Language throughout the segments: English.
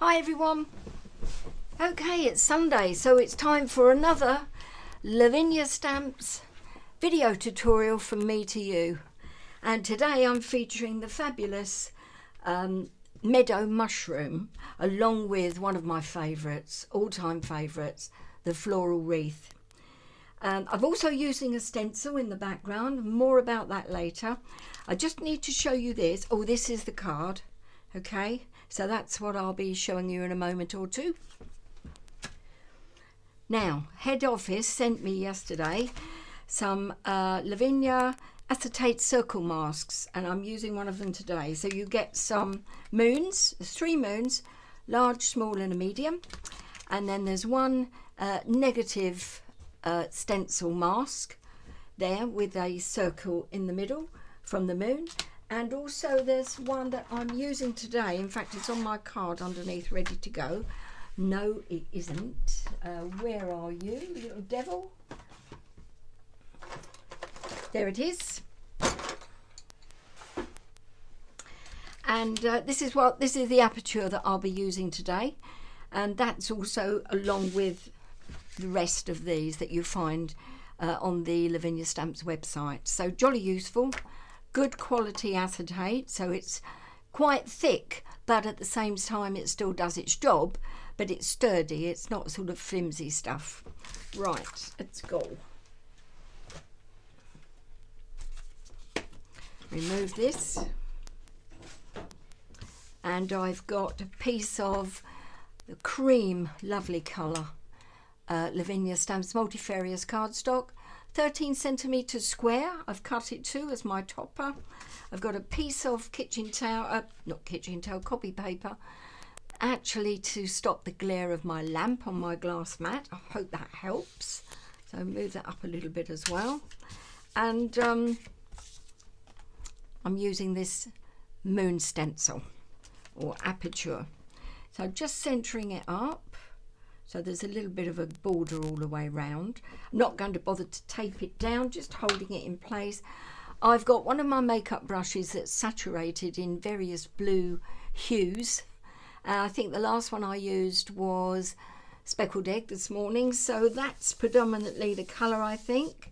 Hi everyone. Okay, it's Sunday, so it's time for another Lavinia Stamps video tutorial from me to you. And today I'm featuring the fabulous meadow mushroom, along with one of my favourites, all-time favourites, the Floral Wreath. I'm also using a stencil in the background, more about that later. I just need to show you this. Oh, this is the card. Okay, so that's what I'll be showing you in a moment or two. Now, head office sent me yesterday some Lavinia Acetate circle masks, and I'm using one of them today. So you get some moons, 3 moons, large, small and a medium, and then there's one negative stencil mask there with a circle in the middle from the moon. And also there's one that I'm using today. In fact, it's on my card underneath, ready to go. No, it isn't. Where are you, little devil? There it is. And this is the aperture that I'll be using today. And that's also along with the rest of these that you find on the Lavinia Stamps website. So jolly useful. Good quality acetate, so it's quite thick, but at the same time it still does its job, but it's sturdy, it's not sort of flimsy stuff. Right, let's go. Remove this, and I've got a piece of the cream, lovely colour, Lavinia Stamps Multifarious cardstock. 13 centimetres square. I've cut it to as my topper. I've got a piece of kitchen towel, not kitchen towel, copy paper, actually to stop the glare of my lamp on my glass mat. I hope that helps. So move that up a little bit as well. And I'm using this moon stencil or aperture. So just centering it up. So there's a little bit of a border all the way around. I'm not going to bother to tape it down, just holding it in place. I've got one of my makeup brushes that's saturated in various blue hues. I think the last one I used was Speckled Egg this morning, so that's predominantly the colour, I think.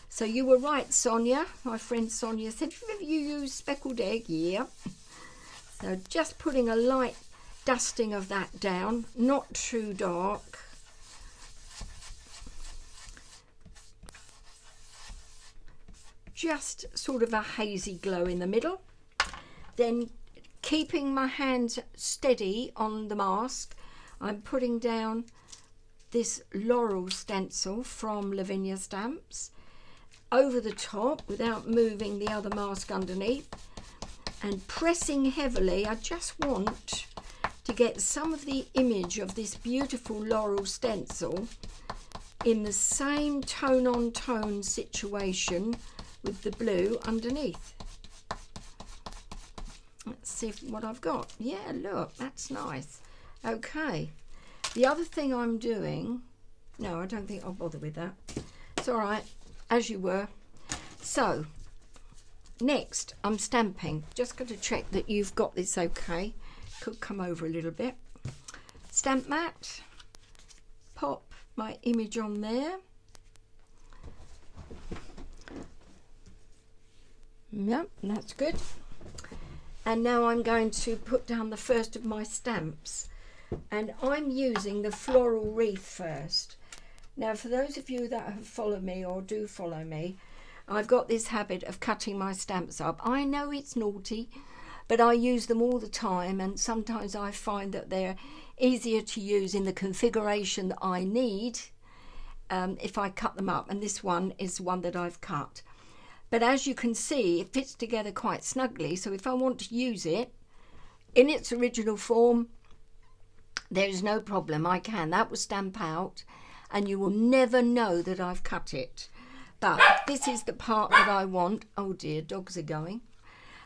So you were right, Sonia. My friend Sonia said, have you used Speckled Egg? Yeah. So just putting a light dusting of that down, not too dark. Just sort of a hazy glow in the middle. Then keeping my hand steady on the mask, I'm putting down this Laurel stencil from Lavinia Stamps over the top without moving the other mask underneath, and pressing heavily. I just want to get some of the image of this beautiful Laurel stencil in the same tone on tone situation with the blue underneath. Let's see what I've got. Yeah, look, that's nice. Okay, the other thing I'm doing, no, I don't think I'll bother with that. It's all right, as you were. So next I'm stamping. Just got to check that you've got this okay. Could come over a little bit. Stamp mat, pop my image on there. Yep, that's good. And now I'm going to put down the first of my stamps, and I'm using the Floral Wreath first. Now, for those of you that have followed me or do follow me, I've got this habit of cutting my stamps up. I know it's naughty, but I use them all the time, and sometimes I find that they're easier to use in the configuration that I need if I cut them up, and this one is one that I've cut. But as you can see, it fits together quite snugly, so if I want to use it in its original form, there's no problem, I can. That will stamp out, and you will never know that I've cut it. But this is the part that I want. Oh dear, dogs are going.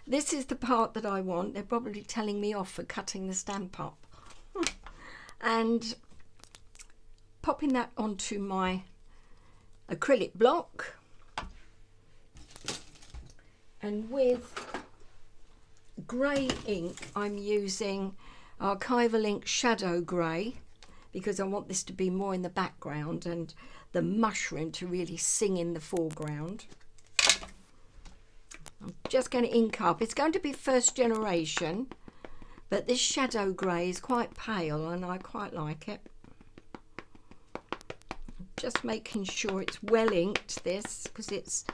This is the part that I want. They're probably telling me off for cutting the stamp up. And popping that onto my acrylic block. And with grey ink, I'm using Archival ink Shadow Grey, because I want this to be more in the background and the mushroom to really sing in the foreground. I'm just going to ink up. It's going to be first generation, but this Shadow Grey is quite pale and I quite like it. Just making sure it's well inked, this, because it's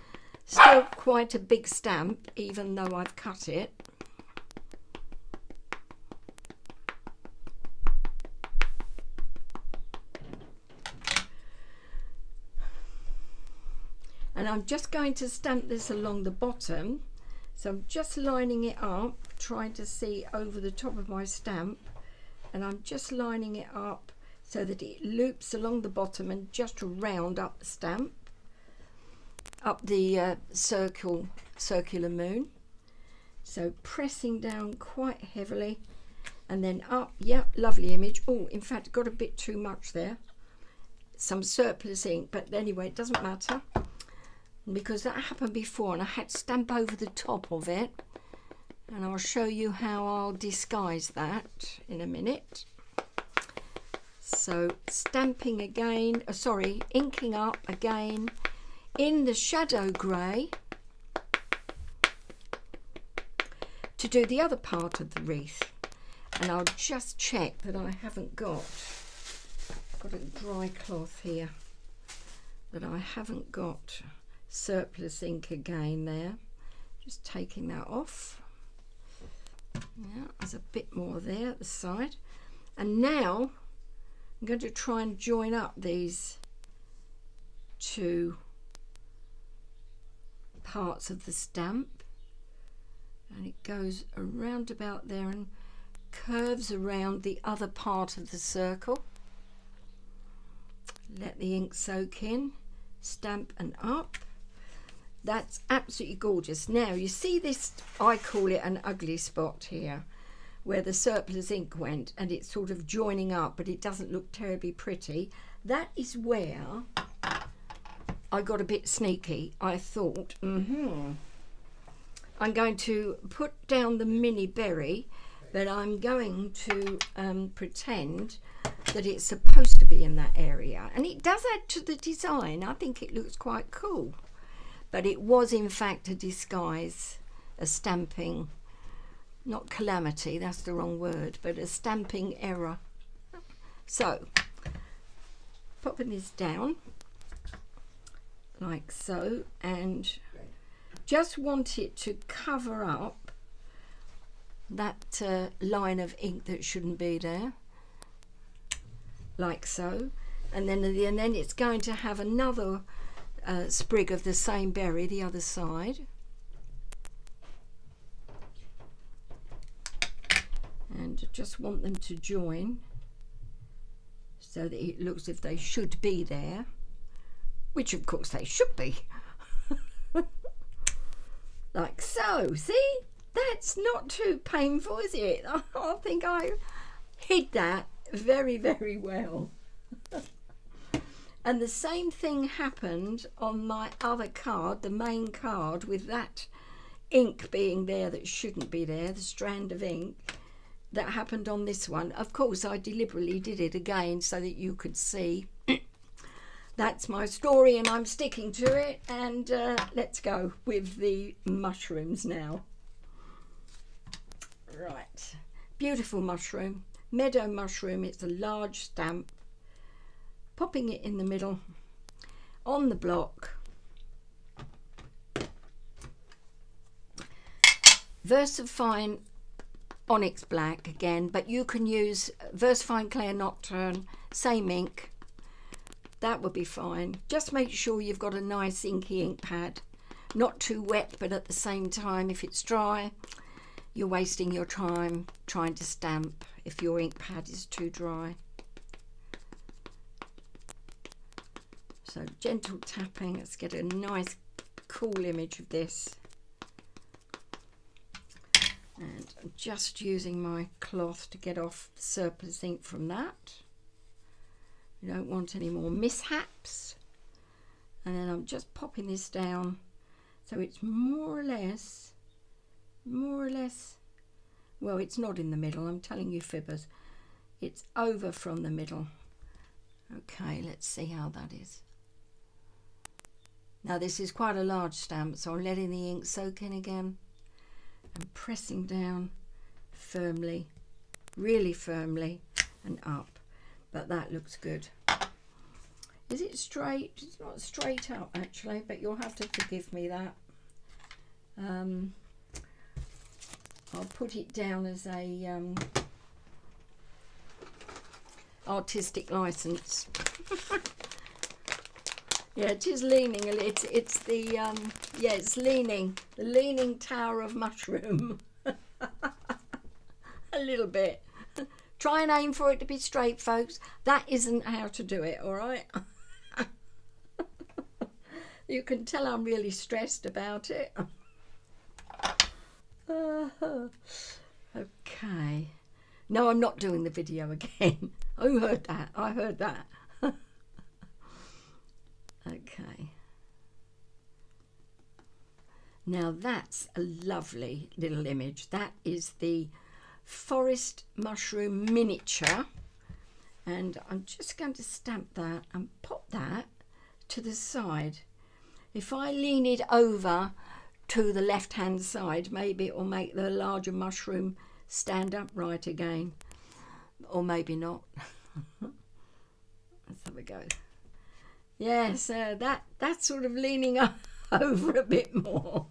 still quite a big stamp even though I've cut it. And I'm just going to stamp this along the bottom, so I'm just lining it up, trying to see over the top of my stamp, and I'm just lining it up so that it loops along the bottom and just round up the stamp, up the circular moon. So pressing down quite heavily and then up. Yeah, lovely image. Oh, in fact, got a bit too much there. Some surplus ink, but anyway, it doesn't matter, because that happened before and I had to stamp over the top of it, and I'll show you how I'll disguise that in a minute. So stamping again, inking up again in the Shadow Grey to do the other part of the wreath. And I'll just check that I haven't got a dry cloth here, that I haven't got surplus ink again there. Just taking that off. Yeah, there's a bit more there at the side. And now I'm going to try and join up these two parts of the stamp, and it goes around about there and curves around the other part of the circle. Let the ink soak in, stamp and up. That's absolutely gorgeous. Now you see this, I call it an ugly spot here, where the surplus ink went and it's sort of joining up, but it doesn't look terribly pretty. That is where I got a bit sneaky. I thought, I'm going to put down the mini berry, but I'm going to pretend that it's supposed to be in that area. And it does add to the design. I think it looks quite cool. But it was in fact a disguise, a stamping, not calamity, that's the wrong word, but a stamping error. So, popping this down like so, and just want it to cover up that line of ink that shouldn't be there, like so. And then it's going to have another sprig of the same berry the other side, and just want them to join so that it looks as if they should be there, which of course they should be. Like so. See, that's not too painful, is it? I think I hid that very, very well. And the same thing happened on my other card, the main card, with that ink being there that shouldn't be there, the strand of ink. That happened on this one. Of course, I deliberately did it again so that you could see. That's my story and I'm sticking to it. And let's go with the mushrooms now. Right, beautiful mushroom, meadow mushroom. It's a large stamp. Popping it in the middle on the block. VersaFine Onyx Black again, but you can use VersaFine Clair Nocturne, same ink. That would be fine. Just make sure you've got a nice inky ink pad, not too wet, but at the same time, if it's dry, you're wasting your time trying to stamp if your ink pad is too dry. So gentle tapping. Let's get a nice cool image of this. And I'm just using my cloth to get off the surplus ink from that. You don't want any more mishaps. And then I'm just popping this down so it's more or less Well, it's not in the middle, I'm telling you fibbers. It's over from the middle. Okay, let's see how that is. Now this is quite a large stamp, so I'm letting the ink soak in again and pressing down firmly, really firmly, and up. But that looks good. Is it straight? It's not straight up actually, but you'll have to forgive me that. I'll put it down as a artistic license. Yeah, it is leaning a little. It's the yeah, it's leaning. The leaning tower of mushroom. A little bit. Try and aim for it to be straight, folks. That isn't how to do it, all right? You can tell I'm really stressed about it. Okay. No, I'm not doing the video again. Who heard that? I heard that. Okay. Now that's a lovely little image. That is the forest mushroom miniature. And I'm just going to stamp that and pop that to the side. If I lean it over to the left hand side, maybe it will make the larger mushroom stand upright again, or maybe not. Let's have a go. Yes, that's sort of leaning over a bit more.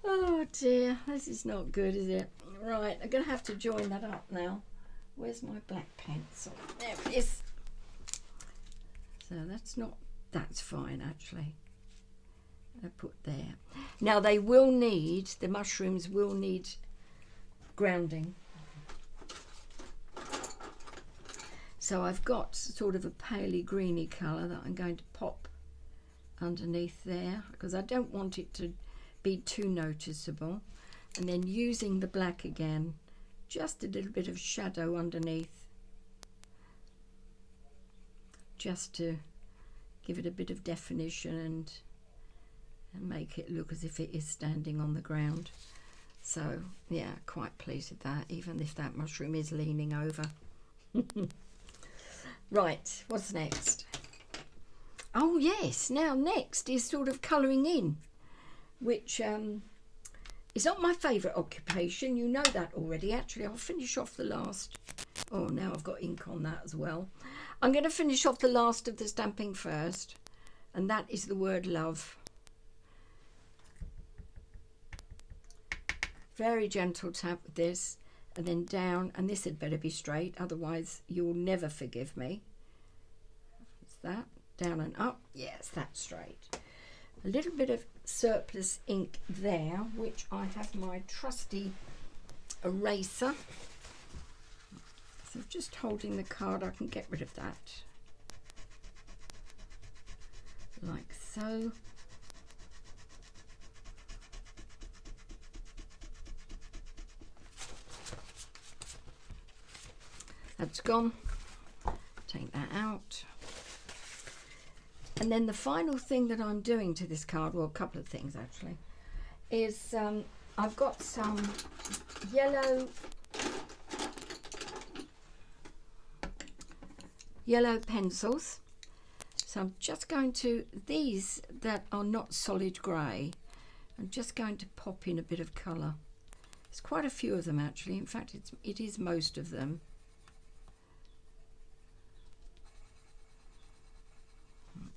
Oh dear, this is not good, is it? Right, I'm going to have to join that up now. Where's my black pencil? There it is. So that's fine actually. I put there. Now they will need, the mushrooms will need grounding. So I've got sort of a paley greeny colour that I'm going to pop underneath there because I don't want it to be too noticeable. And then using the black again, just a little bit of shadow underneath, just to give it a bit of definition and make it look as if it is standing on the ground. So yeah, quite pleased with that, even if that mushroom is leaning over. Right, what's next? Oh yes, now next is sort of colouring in, which is not my favourite occupation. You know that already. Actually, I'll finish off the last. Oh, now I've got ink on that as well. I'm going to finish off the last of the stamping first, and that is the word love. Very gentle tap with this, and then down, and this had better be straight, otherwise you'll never forgive me. It's that, down and up. Yes, that's straight. A little bit of surplus ink there, which I have my trusty eraser. So just holding the card, I can get rid of that. Like so. That's gone. Take that out. And then the final thing that I'm doing to this card, well, a couple of things actually, is I've got some yellow pencils. So I'm just going to, these that are not solid grey, I'm just going to pop in a bit of colour. There's quite a few of them actually. In fact, it is most of them.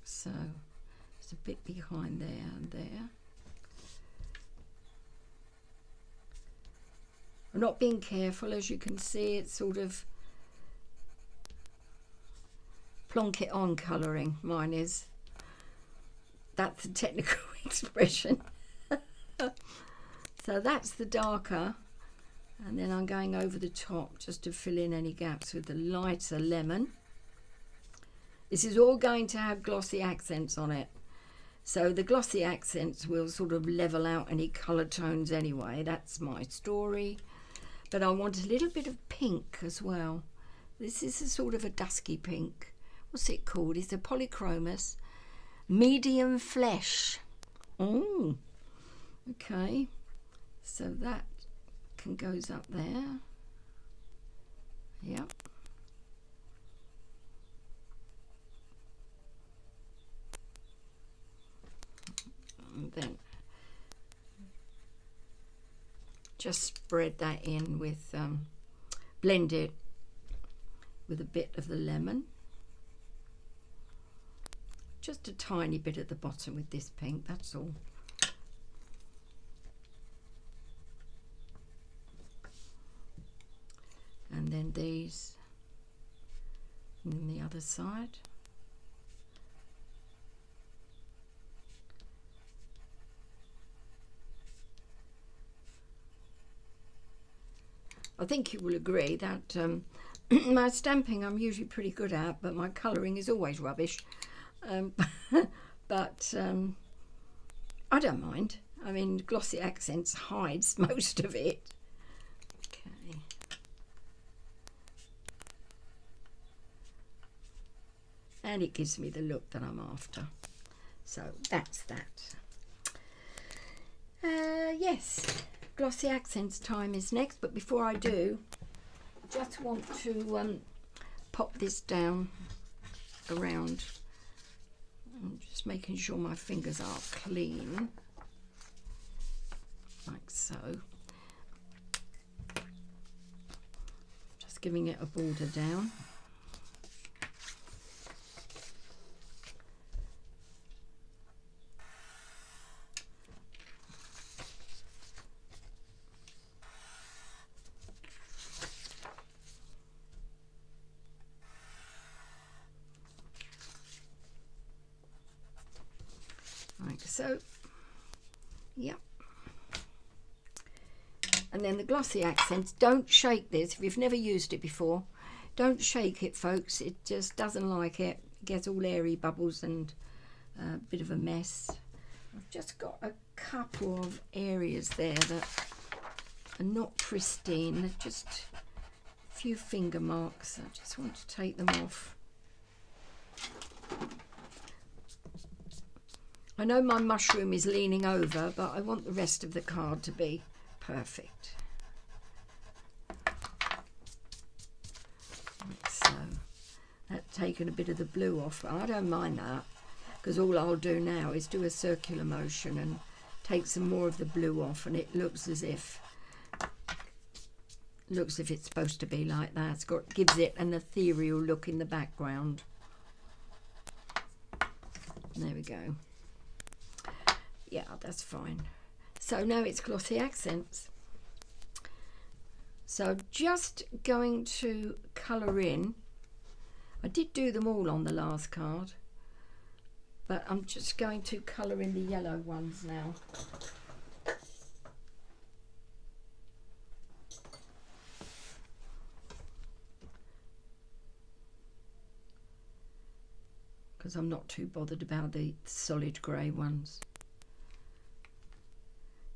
So it's a bit behind there and there. I'm not being careful, as you can see. It's sort of plonk it on colouring. Mine is. That's a technical expression. So that's the darker, and then I'm going over the top just to fill in any gaps with the lighter lemon. This is all going to have glossy accents on it, so the glossy accents will sort of level out any colour tones anyway. That's my story. But I want a little bit of pink as well. This is a sort of a dusky pink. What's it called? It's a polychromos medium flesh. Oh, okay. So that and goes up there. Yep. And then just spread that in with, blend it with a bit of the lemon. Just a tiny bit at the bottom with this pink, that's all. And then these on the other side. I think you will agree that my stamping I'm usually pretty good at, but my colouring is always rubbish. But I don't mind. I mean, Glossy Accents hides most of it. Okay. And it gives me the look that I'm after. So that's that. Yes. Glossy Accents time is next, but before I do, I just want to pop this down around. I'm just making sure my fingers are clean, like so. Just giving it a border down. Like so, yep. And then the Glossy Accents, don't shake this. If you've never used it before, don't shake it, folks. It just doesn't like it. It gets all airy bubbles and a bit of a mess. I've just got a couple of areas there that are not pristine. They're just a few finger marks. I just want to take them off. I know my mushroom is leaning over, but I want the rest of the card to be perfect. Like so. That's taken a bit of the blue off, but I don't mind that, because all I'll do now is do a circular motion and take some more of the blue off, and it looks as if it's supposed to be like that. Gives it an ethereal look in the background. There we go. Yeah, that's fine. So now it's Glossy Accents. So just going to colour in. I did do them all on the last card, but I'm just going to colour in the yellow ones now. Because I'm not too bothered about the solid grey ones.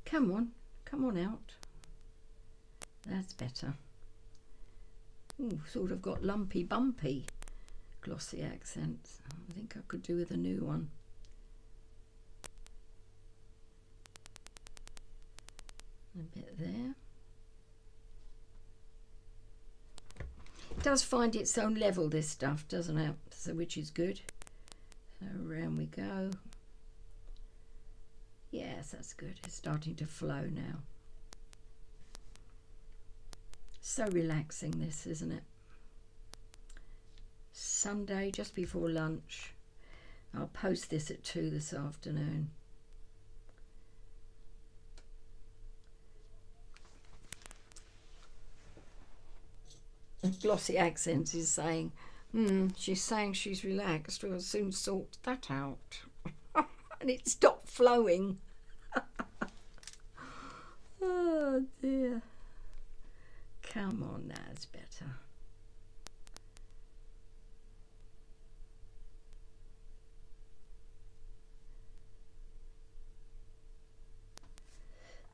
Come on out. That's better. Ooh, sort of got lumpy bumpy Glossy Accents. I think I could do with a new one. A bit there. It does find its own level, this stuff, doesn't it? So, which is good. So around we go. Yes, that's good. It's starting to flow now. So relaxing, this, isn't it? Sunday, just before lunch. I'll post this at 2 this afternoon. And Glossy Accents is saying, she's saying she's relaxed. We'll soon sort that out. And it stopped flowing. Oh dear. Come on, that's better.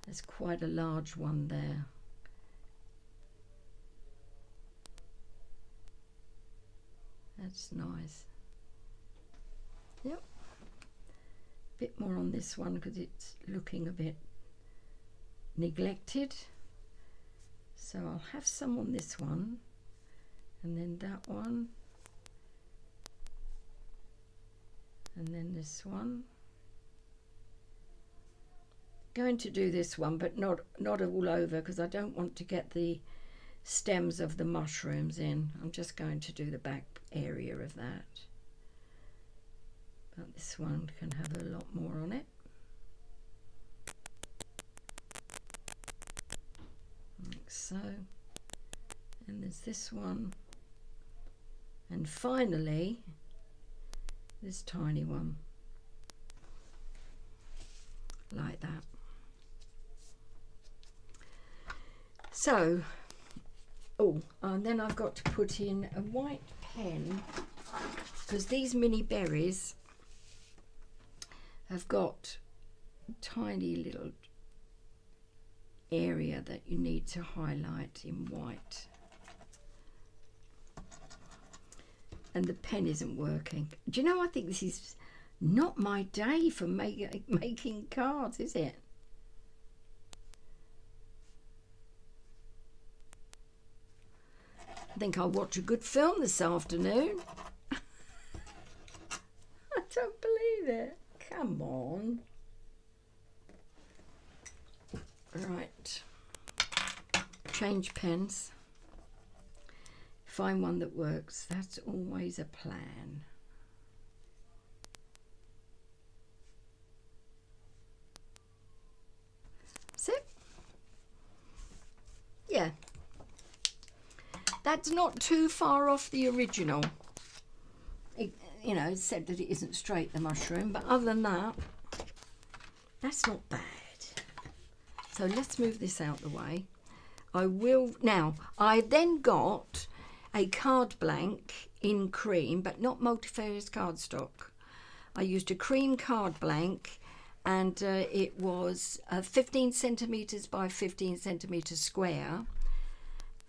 There's quite a large one there. That's nice. Yep. Bit more on this one because it's looking a bit neglected. So I'll have some on this one, and then that one, and then this one. Going to do this one, but not all over, because I don't want to get the stems of the mushrooms in. I'm just going to do the back area of that. But this one can have a lot more on it. Like so. And there's this one. And finally, this tiny one. Like that. So, and then I've got to put in a white pen, because these mini berries have got a tiny little area that you need to highlight in white. And the pen isn't working. Do you know, I think this is not my day for making cards, is it? I think I'll watch a good film this afternoon. I don't believe it. Come on. Right. Change pens. Find one that works. That's always a plan. That's it. Yeah. That's not too far off the original. It, you know, it said that it isn't straight, the mushroom, but other than that, that's not bad. So let's move this out the way. I then got a card blank in cream, but not multifarious cardstock. I used a cream card blank, and it was 15 centimetres by 15 centimetres square.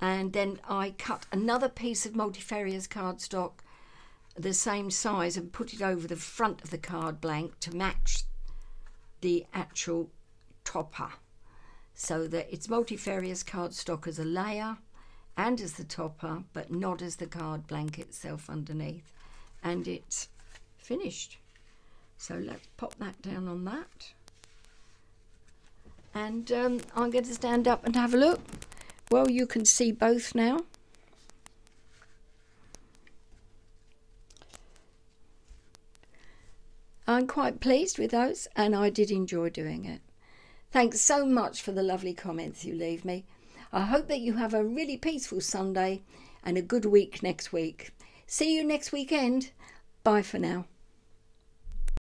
And then I cut another piece of multifarious cardstock the same size and put it over the front of the card blank to match the actual topper, so that it's multifarious cardstock as a layer and as the topper, but not as the card blank itself underneath. And it's finished. So let's pop that down on that. And I'm going to stand up and have a look. Well, you can see both now. I'm quite pleased with those, and I did enjoy doing it. Thanks so much for the lovely comments you leave me. I hope that you have a really peaceful Sunday and a good week next week. See you next weekend. Bye for now.